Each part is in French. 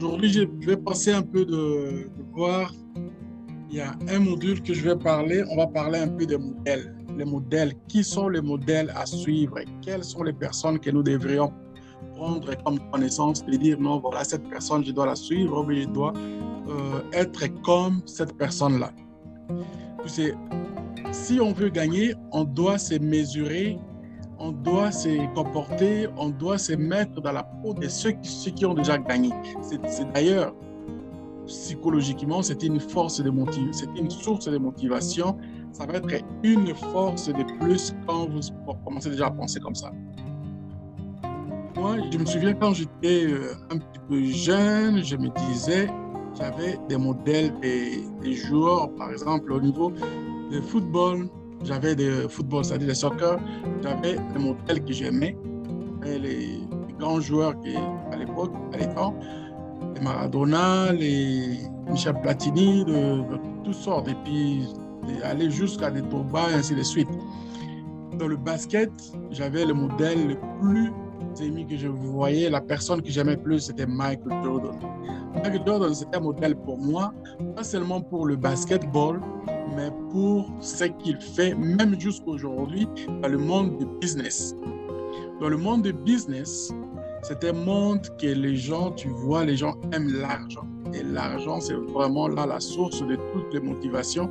Aujourd'hui, je vais passer un peu de voir. Il y a un module que je vais parler. On va parler un peu des modèles. Les modèles. Qui sont les modèles à suivre? Et quelles sont les personnes que nous devrions prendre comme connaissance et dire non, voilà, cette personne, je dois la suivre, mais je dois être comme cette personne-là. Si on veut gagner, on doit se mesurer, on doit se comporter, on doit se mettre dans la peau de ceux qui ont déjà gagné. C'est d'ailleurs, psychologiquement, c'est une force de motivation, c'est une source de motivation. Ça va être une force de plus quand vous commencez déjà à penser comme ça. Moi, je me souviens quand j'étais un petit peu jeune, je me disais, j'avais des modèles des joueurs, par exemple, au niveau de football, j'avais des football, c'est-à-dire des soccer, j'avais des modèles que j'aimais, les grands joueurs qui, à l'époque, à l'époque, les Maradona, les Michel Platini, de toutes sortes, et puis aller jusqu'à des Drogba et ainsi de suite. Dans le basket, j'avais le modèle le plus aimé que je voyais, la personne que j'aimais plus, c'était Michael Jordan. Michael Jordan, c'était un modèle pour moi, pas seulement pour le basketball, mais pour ce qu'il fait, même jusqu'à aujourd'hui, dans le monde du business. Dans le monde du business, c'est un monde que les gens, tu vois, les gens aiment l'argent. Et l'argent, c'est vraiment là la source de toutes les motivations.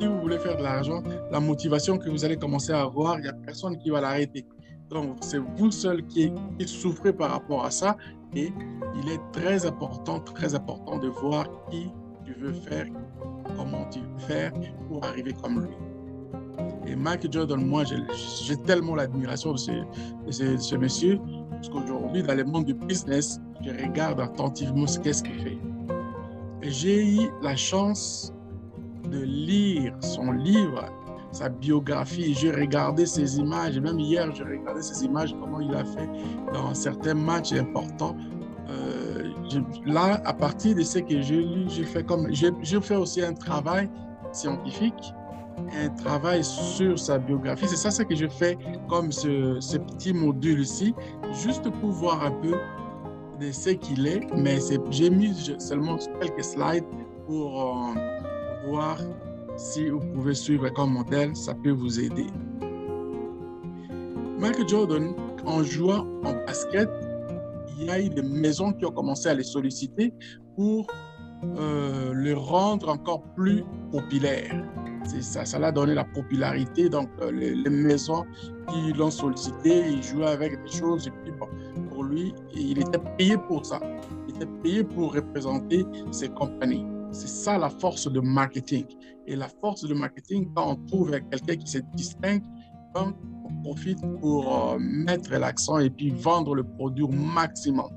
Si vous voulez faire de l'argent, la motivation que vous allez commencer à avoir, il n'y a personne qui va l'arrêter. Donc, c'est vous seul qui souffrez par rapport à ça. Et il est très important de voir qui tu veux faire, comment tu veux faire pour arriver comme lui. Et Michael Jordan, moi, j'ai tellement l'admiration de ce monsieur, parce qu'aujourd'hui, dans le monde du business, je regarde attentivement ce qu'est-ce qu'il fait. Et j'ai eu la chance de lire son livre, sa biographie. J'ai regardé ses images, même hier, j'ai regardé ses images, comment il a fait dans certains matchs importants. Là, à partir de ce que j'ai lu, j'ai fait aussi un travail scientifique, un travail sur sa biographie. C'est ça ce que je fais comme ce petit module ici, juste pour voir un peu de ce qu'il est, mais j'ai mis seulement quelques slides pour voir si vous pouvez suivre comme modèle, ça peut vous aider. Michael Jordan, en jouant en basket, il y a eu des maisons qui ont commencé à les solliciter pour le rendre encore plus populaire. Ça l'a donné la popularité. Donc, les maisons qui l'ont sollicité, il jouait avec des choses. Et puis, bon, pour lui, il était payé pour ça. Il était payé pour représenter ses compagnies. C'est ça la force de marketing. Et la force de marketing, quand on trouve quelqu'un qui se distingue, on profite pour mettre l'accent et puis vendre le produit au maximum.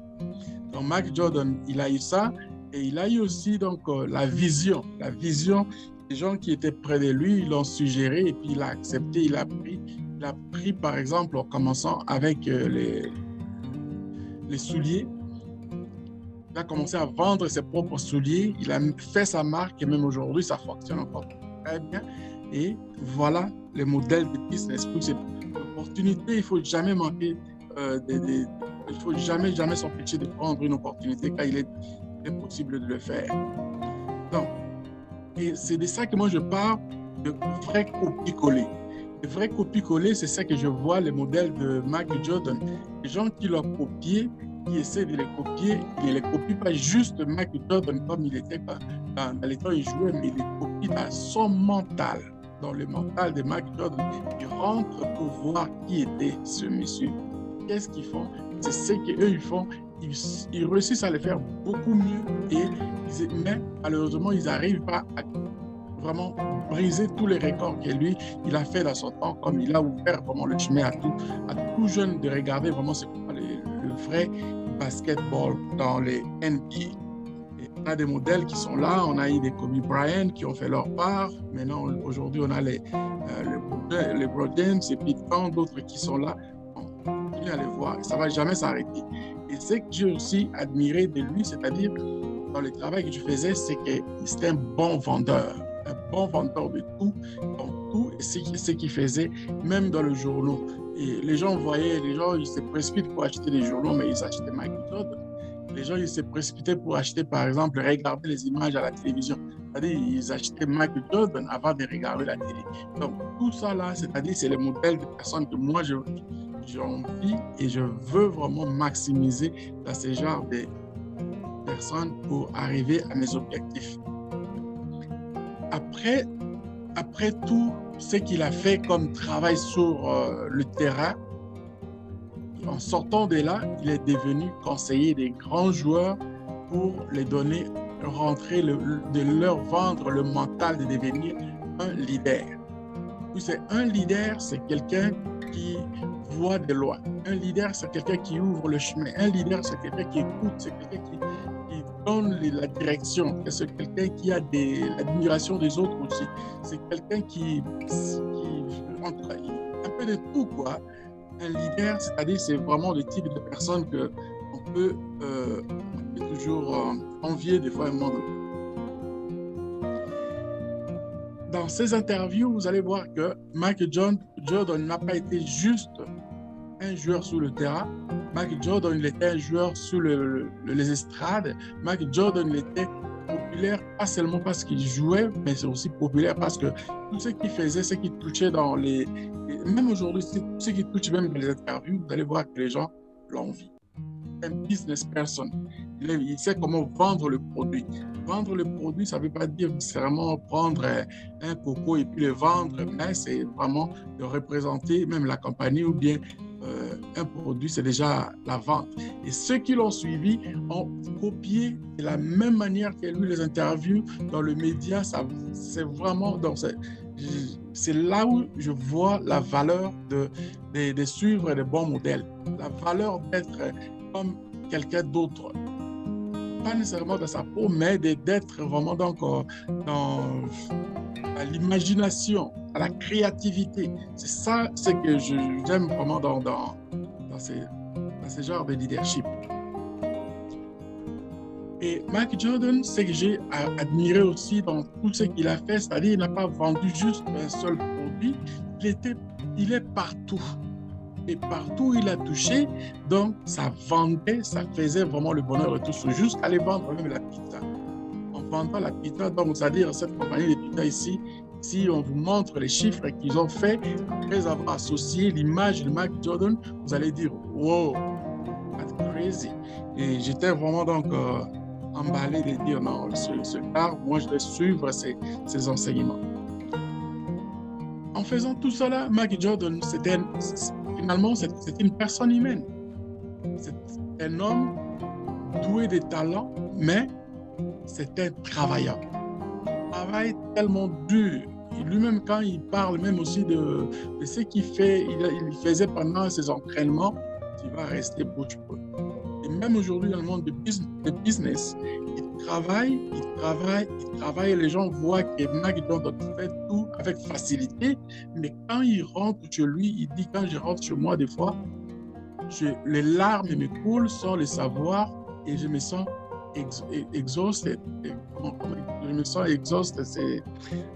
Donc, Michael Jordan, il a eu ça. Et il a eu aussi donc, la vision. La vision, des gens qui étaient près de lui, ils l'ont suggéré et puis il a accepté, il a pris par exemple, en commençant avec les souliers. Il a commencé à vendre ses propres souliers. Il a fait sa marque et même aujourd'hui, ça fonctionne encore très bien. Et voilà le modèle de business. Pour cette opportunité, il ne faut jamais manquer, il ne faut jamais s'empêcher de prendre une opportunité car il est possible de le faire. Donc, et c'est de ça que moi je parle de vrai copier-coller. Le vrai copier-coller, c'est ça que je vois, les modèles de Michael Jordan. Les gens qui l'ont copié, qui essaient de les copier, ils ne les copient pas juste Michael Jordan comme il était dans les temps où il jouait, mais ils les copient dans son mental, dans le mental de Michael Jordan. Ils rentrent pour voir qui était ce monsieur. Qu'est-ce qu'ils font? C'est ce qu'eux ils font. Ils réussissent à le faire beaucoup mieux, mais malheureusement, ils n'arrivent pas à vraiment briser tous les records que lui, il a fait dans son temps, comme il a ouvert vraiment le chemin à tout jeune de regarder vraiment ce qu'on le vrai basketball dans les NBA. Et on a des modèles qui sont là, on a eu des Kobe Bryant qui ont fait leur part. Maintenant, aujourd'hui, on a les LeBron James et puis tant d'autres qui sont là. À les voir, ça ne va jamais s'arrêter. Et ce que j'ai aussi admiré de lui, c'est-à-dire dans le travail que je faisais, c'est que c'était un bon vendeur de tout, dans tout, et ce qu'il faisait, même dans le journaux. Et les gens voyaient, ils se précipitent pour acheter des journaux, mais ils achetaient Michael Jordan. Les gens, ils se précipitaient pour acheter, par exemple, regarder les images à la télévision. C'est-à-dire, ils achetaient Michael Jordan avant de regarder la télé. Donc, tout ça là, c'est-à-dire, c'est le modèle de personnes que moi, j'ai envie et je veux vraiment maximiser dans ce genre de personnes pour arriver à mes objectifs. Après tout ce qu'il a fait comme travail sur le terrain, en sortant de là, il est devenu conseiller des grands joueurs pour les donner, rentrer, de leur vendre le mental de devenir un leader. Puis c'est un leader, c'est quelqu'un qui voit de loin. Un leader, c'est quelqu'un qui ouvre le chemin. Un leader, c'est quelqu'un qui écoute, c'est quelqu'un qui donne la direction. C'est quelqu'un qui a l'admiration des autres aussi. C'est quelqu'un qui un peu de tout, quoi. Un leader, c'est-à-dire, c'est vraiment le type de personne qu'on peut toujours envier des fois un moment. Dans ces interviews, vous allez voir que Michael Jordan n'a pas été juste un joueur sur le terrain. Michael Jordan, il était un joueur sur les estrades. Michael Jordan, il était populaire, pas seulement parce qu'il jouait, mais c'est aussi populaire parce que tout ce qu'il faisait, ce qu'il touchait dans même aujourd'hui, ce qui touche même dans les interviews, vous allez voir que les gens l'envient. Un business person. Il sait comment vendre le produit. Vendre le produit, ça ne veut pas dire nécessairement prendre un coco et puis le vendre, mais c'est vraiment de représenter même la compagnie ou bien un produit, c'est déjà la vente. Et ceux qui l'ont suivi ont copié de la même manière que lui les interviews dans le média. C'est vraiment c'est là où je vois la valeur de suivre les bons modèles, la valeur d'être comme quelqu'un d'autre. Pas nécessairement dans sa peau, mais d'être vraiment dans l'imagination, à la créativité. C'est ça ce que j'aime vraiment dans ce genre de leadership. Et Michael Jordan, ce que j'ai admiré aussi dans tout ce qu'il a fait, c'est-à-dire qu'il n'a pas vendu juste un seul produit, il est partout. Et partout où il a touché, donc ça vendait, ça faisait vraiment le bonheur de tous. Jusqu'à aller vendre même la pizza. En vendant la pizza, donc c'est-à-dire cette compagnie de pizza ici, si on vous montre les chiffres qu'ils ont fait, après avoir associé l'image de Michael Jordan, vous allez dire « Wow, that's crazy ». Et j'étais vraiment donc emballé de dire « Non, ce gars, moi je vais suivre ses enseignements ». En faisant tout cela, Michael Jordan, finalement, c'est une personne humaine. C'est un homme doué de talent, mais c'est un travailleur. Il travaille tellement dur. Et lui-même, quand il parle même aussi de ce qu'il fait, il faisait pendant ses entraînements, il va rester bouche bée. Et même aujourd'hui, dans le monde de business, il travaille. Et les gens voient que Michael Jordan fait tout avec facilité. Mais quand il rentre chez lui, il dit, quand je rentre chez moi, des fois, les larmes me coulent sans le savoir et je me sens exhausté. Je me sens exhausté,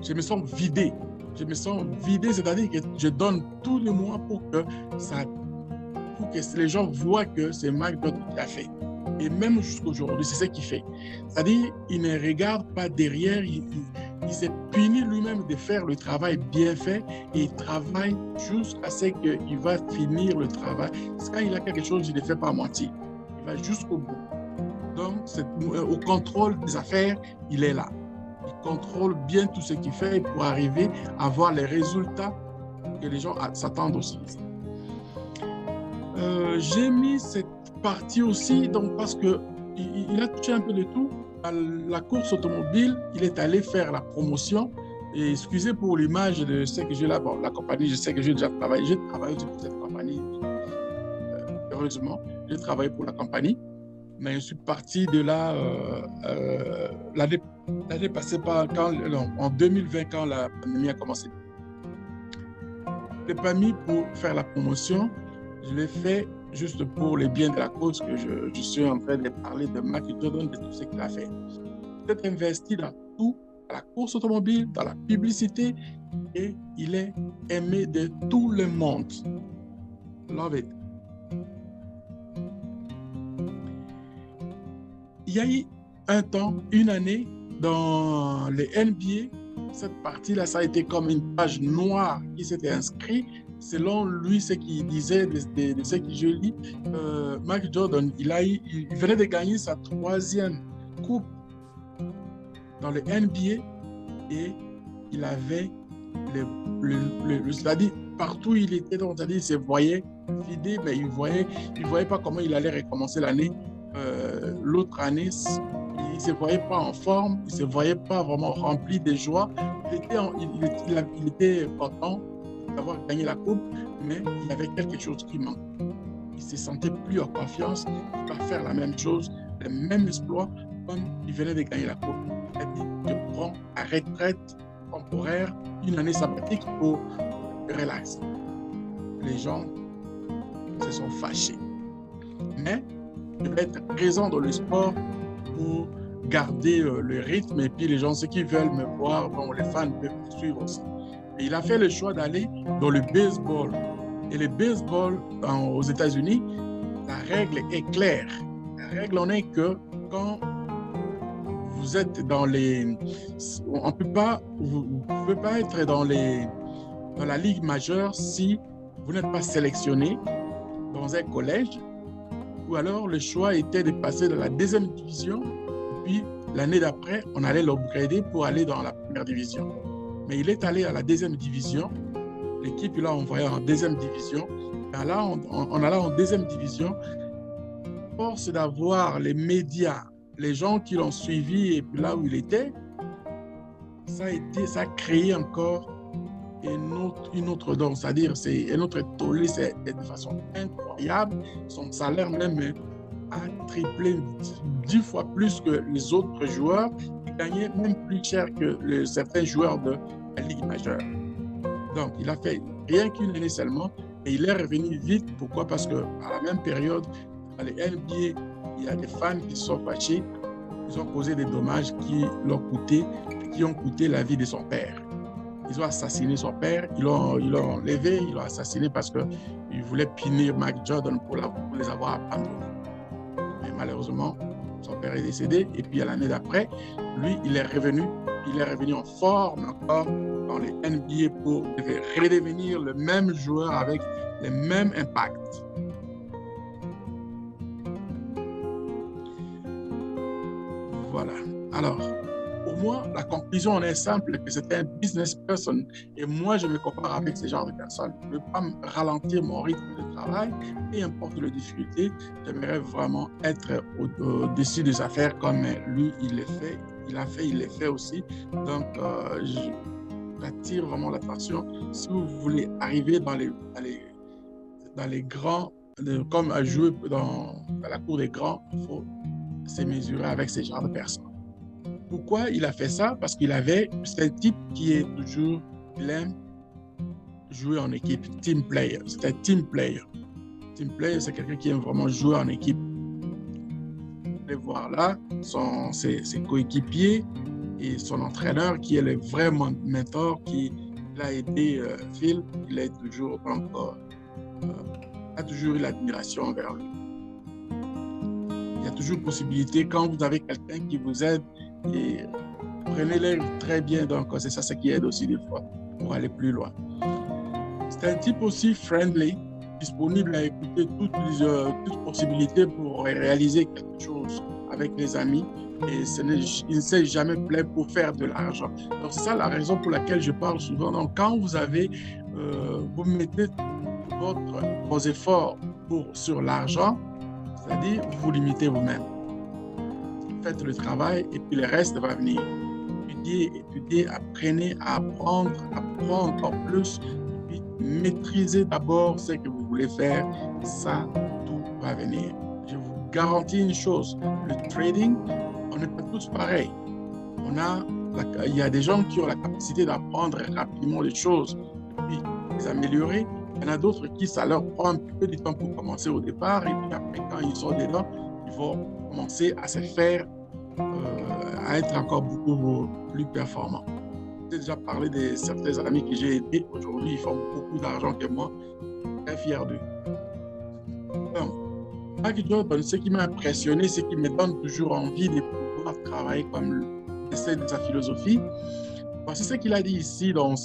je me sens vidé. Je me sens vidé, c'est-à-dire que je donne tout de moi pour que les gens voient que c'est Michael Jordan qui a fait. Et même jusqu'aujourd'hui, c'est ce qu'il fait. C'est-à-dire, il ne regarde pas derrière, il s'est puni lui-même de faire le travail bien fait et il travaille jusqu'à ce qu'il va finir le travail. Quand il a quelque chose, il ne le fait pas à moitié. Il va jusqu'au bout. Donc, au contrôle des affaires, il est là. Il contrôle bien tout ce qu'il fait pour arriver à voir les résultats que les gens s'attendent aussi. J'ai mis cette partie aussi donc, parce qu'il a touché un peu de tout. À la course automobile, il est allé faire la promotion. Et excusez pour l'image de ce que j'ai là. Bon, la compagnie, je sais que j'ai déjà travaillé. J'ai travaillé pour cette compagnie. Heureusement, j'ai travaillé pour la compagnie. Mais je suis parti de là l'année passée, en 2020, quand la pandémie a commencé. Je l'ai pas mis pour faire la promotion. Je l'ai fait juste pour les biens de la cause que je suis en train de parler de Michael Jordan, de tout ce qu'il a fait. Il est investi dans tout, dans la course automobile, dans la publicité, et il est aimé de tout le monde. Love it. il y a eu un temps, une année, dans les NBA, cette partie-là, ça a été comme une page noire qui s'était inscrite. Selon lui, ce qu'il disait, de ce que je lis, Michael Jordan, il venait de gagner sa 3e coupe dans le NBA et il avait c'est-à-dire partout où il était, donc c'est-à-dire il se voyait vidé, mais il voyait pas comment il allait recommencer l'année, l'autre année. Il se voyait pas en forme, il se voyait pas vraiment rempli de joie. Il était content d'avoir gagné la coupe, mais il y avait quelque chose qui manquait. Il se sentait plus en confiance, il va faire la même chose, le même exploit comme il venait de gagner la coupe. Il a dit, je prends la retraite temporaire, une année sabbatique pour relax. Les gens se sont fâchés. Mais je vais être présent dans le sport pour garder le rythme et puis les gens, ceux qui veulent me voir, bon, les fans peuvent me suivre aussi. Et il a fait le choix d'aller dans le baseball. Et le baseball aux États-Unis, la règle est claire. La règle en est que quand vous êtes dans les... On peut pas, vous ne pouvez pas être dans la ligue majeure si vous n'êtes pas sélectionné dans un collège, ou alors le choix était de passer dans la 2e division, et puis l'année d'après, on allait l'upgrader pour aller dans la 1re division. Mais il est allé à la 2e division, l'équipe l'a envoyé en 2e division, et là, en allant en 2e division, force d'avoir les médias, les gens qui l'ont suivi et puis là où il était, ça a créé encore une autre danse, c'est-à-dire c'est un autre tollé, c'est de façon incroyable. Son salaire même a triplé 10 fois plus que les autres joueurs. Il gagnait même plus cher que certains joueurs de la Ligue majeure. Donc, il a fait rien qu'une année seulement et il est revenu vite. Pourquoi? Parce qu'à la même période, dans les NBA, il y a des fans qui sont fâchés. Ils ont causé des dommages qui ont coûté la vie de son père. Ils ont assassiné son père, ils l'ont enlevé, ils l'ont assassiné parce qu'ils voulaient punir Mike Jordan pour les avoir abandonnés. Mais malheureusement, son père est décédé et puis à l'année d'après, lui, il est revenu en forme encore dans les NBA pour redevenir le même joueur avec le même impact. Voilà. Alors, pour moi, la conclusion en est simple, que c'est un business person. Et moi, je me compare avec ce genre de personnes. Je ne veux pas ralentir mon rythme de travail, peu importe les difficultés. J'aimerais vraiment être au-dessus des affaires comme lui, il le fait. Il le fait aussi. Donc, j'attire vraiment l'attention. Si vous voulez arriver dans les grands, comme à jouer dans la cour des grands, il faut se mesurer avec ce genre de personnes. Pourquoi il a fait ça? Parce c'est un type qui est toujours, il aime jouer en équipe, team player. C'est un team player. Team player, c'est quelqu'un qui aime vraiment jouer en équipe. Vous allez voir là, ses coéquipiers et son entraîneur qui est le vrai mentor qui l'a aidé, Phil, il est toujours a toujours eu l'admiration envers lui. Il y a toujours possibilité, quand vous avez quelqu'un qui vous aide, et prenez-les très bien, donc c'est ça ce qui aide aussi des fois pour aller plus loin. C'est un type aussi friendly, disponible à écouter toutes possibilités pour réaliser quelque chose avec les amis et il ne s'est jamais plaint pour faire de l'argent. Donc c'est ça la raison pour laquelle je parle souvent. Donc quand vous mettez vos efforts sur l'argent, c'est-à-dire vous limitez vous-même. Faites le travail et puis le reste va venir. Étudiez, apprenez à apprendre encore plus et puis maîtrisez d'abord ce que vous voulez faire. Ça, tout va venir. Je vous garantis une chose, le trading, on n'est pas tous pareils. Il y a des gens qui ont la capacité d'apprendre rapidement les choses et puis les améliorer. Il y en a d'autres qui, ça leur prend un peu de temps pour commencer au départ et puis après, quand ils sont dedans, ils vont commencer à se faire, à être encore beaucoup plus performants. J'ai déjà parlé de certains amis que j'ai aidés. Aujourd'hui, ils font beaucoup d'argent que moi. Très fier d'eux. Donc, Mark Jordan, ce qui m'a impressionné, ce qui me donne toujours envie de pouvoir travailler comme l'essai de sa philosophie, c'est ce qu'il a dit ici dans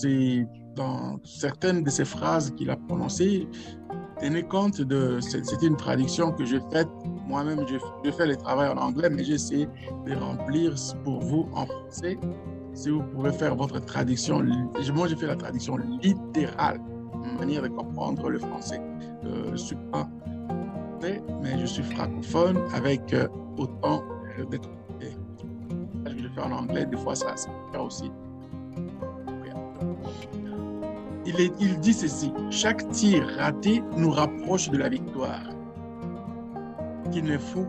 certaines de ses phrases qu'il a prononcées. Tenez compte c'était une traduction que j'ai faite. Moi-même, je fais le travail en anglais, mais j'ai essayé de remplir pour vous en français. Si vous pouvez faire votre traduction, moi j'ai fait la traduction littérale, une manière de comprendre le français. Je ne suis pas français, mais je suis francophone avec autant de que je fais en anglais. Des fois, ça peut faire aussi. Il dit ceci: chaque tir raté nous rapproche de la victoire. Il ne faut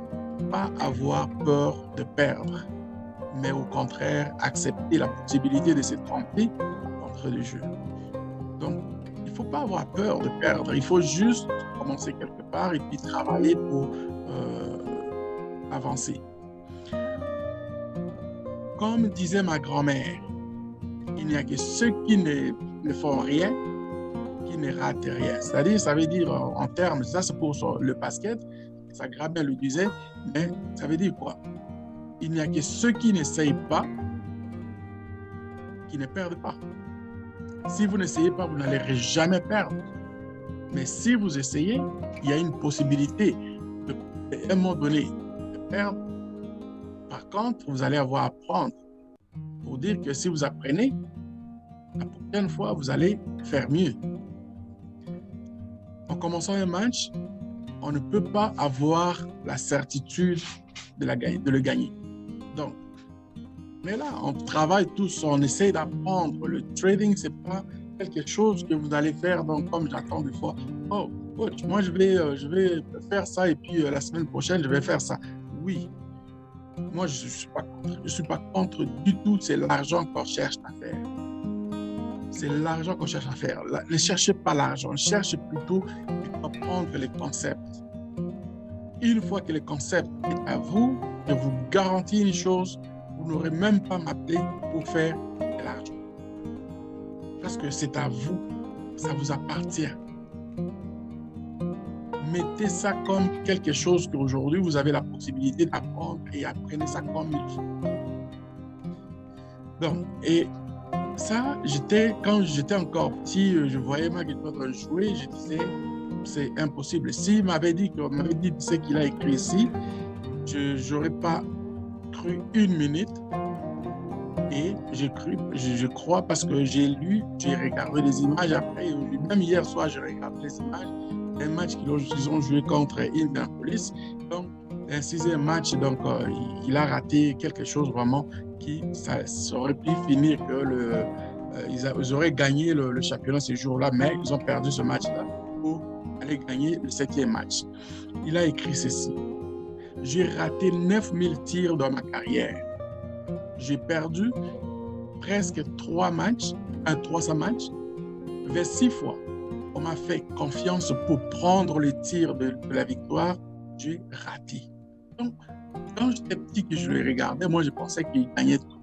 pas avoir peur de perdre, mais au contraire accepter la possibilité de se tromper contre le jeu. Donc, il ne faut pas avoir peur de perdre. Il faut juste commencer quelque part et puis travailler pour avancer. Comme disait ma grand-mère, il n'y a que ceux qui ne font rien qui ne ratent rien. C'est-à-dire, ça veut dire en termes, ça c'est pour le basket, ça Grabien le disait, mais ça veut dire quoi? Il n'y a que ceux qui n'essayent pas qui ne perdent pas. Si vous n'essayez pas, vous n'allez jamais perdre. Mais si vous essayez, il y a une possibilité à un moment donné de perdre. Par contre, vous allez avoir à apprendre. Pour dire que si vous apprenez, la prochaine fois, vous allez faire mieux. En commençant un match, on ne peut pas avoir la certitude de le gagner. Donc, mais là, on travaille tous, on essaie d'apprendre. Le trading, ce n'est pas quelque chose que vous allez faire. Donc, comme j'attends des fois, oh, coach, moi, je vais faire ça et puis la semaine prochaine, je vais faire ça. Oui, moi, je ne suis pas contre du tout. C'est l'argent qu'on cherche à faire. C'est l'argent qu'on cherche à faire. Ne cherchez pas l'argent, cherchez plutôt à apprendre les concepts. Une fois que le concept est à vous, je vous garantis une chose, vous n'aurez même pas m'appeler pour faire de l'argent. Parce que c'est à vous, ça vous appartient. Mettez ça comme quelque chose qu'aujourd'hui, vous avez la possibilité d'apprendre et apprenez ça comme il faut. Donc, et ça, quand j'étais encore petit, je voyais Mark Jordan jouer, je disais, c'est impossible. S'il m'avait dit ce qu'il a écrit ici, je n'aurais pas cru une minute. Et je crois parce que j'ai lu, j'ai regardé les images après, même hier soir, j'ai regardé les images, un match qu'ils ont joué contre Indianapolis. Donc, un 6e match, donc il a raté quelque chose vraiment qui ça aurait pu finir que ils auraient gagné le championnat ce jour-là, mais ils ont perdu ce match-là pour aller gagner le 7e match. Il a écrit ceci: j'ai raté 9000 tirs dans ma carrière. J'ai perdu presque 300 matchs, vers 6 fois. On m'a fait confiance pour prendre le tir de la victoire. J'ai raté. Donc, quand j'étais petit que je le regardais, moi, je pensais qu'il gagnait tout.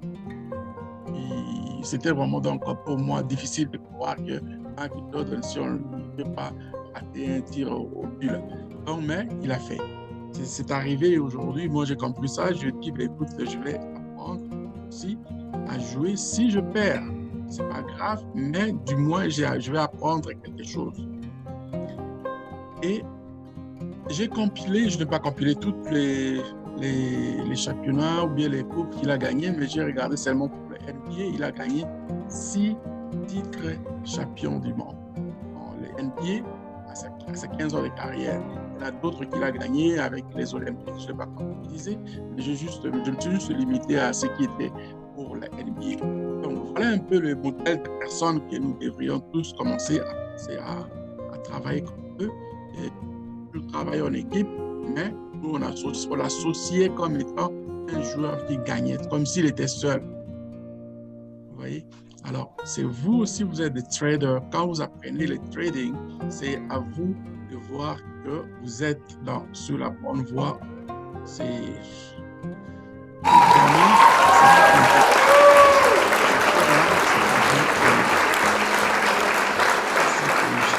C'était vraiment donc pour moi difficile de croire que Mark Jordan, si on ne peut pas rater un tir au but. Donc, mais il a fait. C'est arrivé aujourd'hui. Moi, j'ai compris ça. Je dis, écoute, je vais apprendre aussi à jouer. Si je perds, c'est pas grave, mais du moins, je vais apprendre quelque chose. Et j'ai compilé, je n'ai pas compilé toutes les championnats ou bien les coupes qu'il a gagnées, mais j'ai regardé seulement pour le NBA. Il a gagné 6 titres champions du monde. Bon, le NBA, à ses 15 ans de carrière, il y en a d'autres qu'il a gagné avec les Olympiques, je ne sais pas comment utiliser, mais je me suis juste limité à ce qui était pour la NBA. Donc voilà un peu le modèle de personnes que nous devrions tous commencer à travailler comme eux. Et nous travaillons en équipe, mais nous on l'associait comme étant un joueur qui gagnait, comme s'il était seul. Vous voyez? Alors, c'est vous aussi, vous êtes des traders. Quand vous apprenez le trading, c'est à vous de voir que vous êtes sur la bonne voie. C'est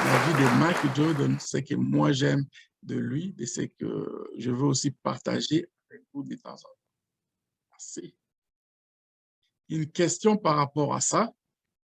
la vie des matchs, Michael Jordan, ce que moi j'aime de lui et c'est que je veux aussi partager avec vous de temps en temps. C'est une question par rapport à ça.